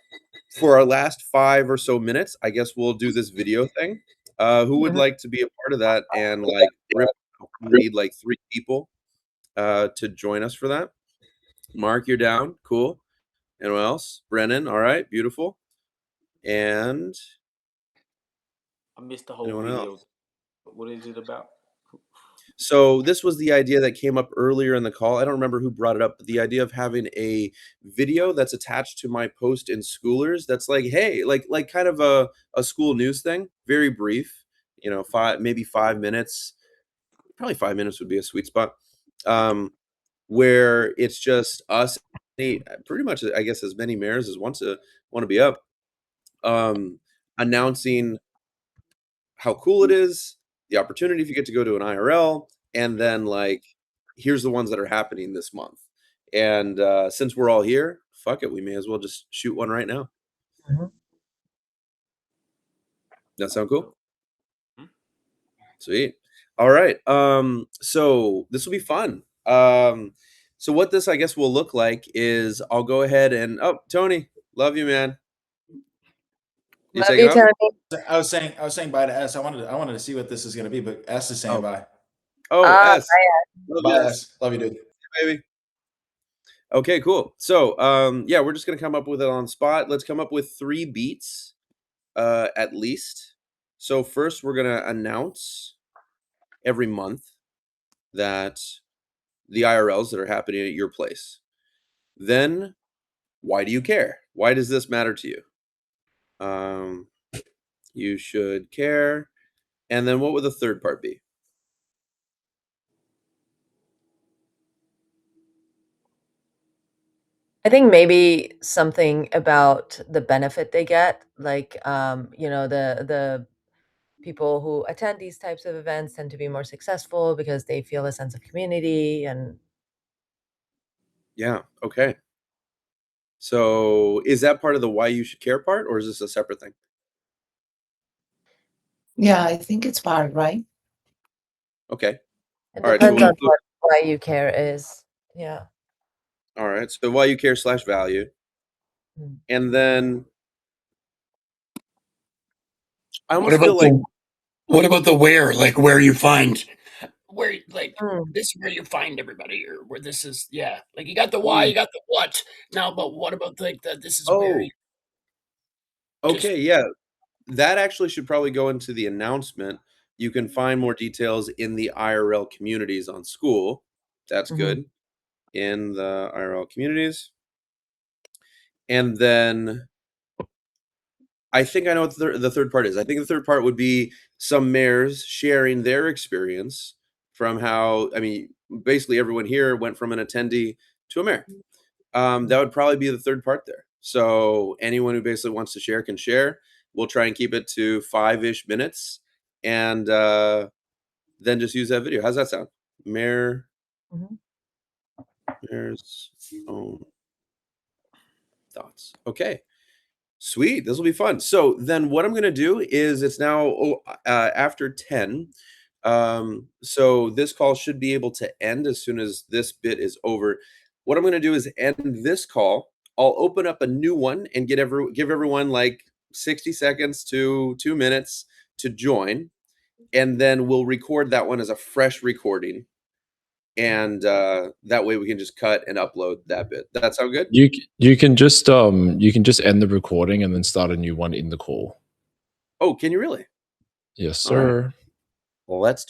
for our last 5 or so minutes, I guess we'll do this video thing. Who would like to be a part of that? And like, we need like 3 people to join us for that. Mark, you're down. Cool. Anyone else? Brennan. All right. Beautiful. And I missed the whole anyone video. else? What is it about? So this was the idea that came up earlier in the call. I don't remember who brought it up, but the idea of having a video that's attached to my post in Schoolers that's like, hey, like kind of a school news thing, very brief, you know, maybe 5 minutes, probably 5 minutes would be a sweet spot, where it's just us, pretty much, I guess, as many mayors as want to be up, announcing how cool it is, the opportunity if you get to go to an IRL, and then like, here's the ones that are happening this month. And since we're all here, fuck it, we may as well just shoot one right now. That sound cool? Sweet. All right. So this will be fun. So what this, I guess, will look like is I'll go ahead and Tony, love you, man. You Love you, Tony. I was saying bye to S. I wanted to see what this is going to be, but S is saying bye. Oh, S. Bye, S. Love you, dude. Baby. Okay, cool. So, yeah, we're just gonna come up with it on the spot. Let's come up with 3 beats, at least. So first, we're gonna announce every month that the IRLs that are happening at your place. Then, why do you care? Why does this matter to you? You should care. And then what would the third part be? I think maybe something about the benefit they get, like the people who attend these types of events tend to be more successful because they feel a sense of community and. Yeah. Okay. So is that part of the why you should care part, or is this a separate thing? Yeah, I think it's part, right? Okay. It All right, so depends we'll on put, what why you care is. Yeah. all right, so why you care / value, Mm. and then I What almost about feel like what about the where? Like where you find where like Mm. this is where you find everybody, or where this is like you got the why, you got the what. Now, but what about like the this is where oh, you just okay, yeah, that actually should probably go into the announcement. You can find more details in the IRL communities on school. That's Mhm. good. In the IRL communities. And then I think I know what the third part is. I think the third part would be some mayors sharing their experience from how, I mean, basically everyone here went from an attendee to a mayor. That would probably be the third part there. So anyone who basically wants to share can share. We'll try and keep it to 5-ish minutes, and then just use that video. How's that sound? Mayor's own thoughts. Okay. Sweet. This will be fun. So then what I'm going to do is it's now after 10. So this call should be able to end as soon as this bit is over. What I'm going to do is end this call. I'll open up a new one and give everyone like 60 seconds to 2 minutes to join. And then we'll record that one as a fresh recording. And that way we can just cut and upload that bit. That sound good? You can just end the recording and then start a new one in the call. Oh, can you really? Yes, All right. sir. Well, let's do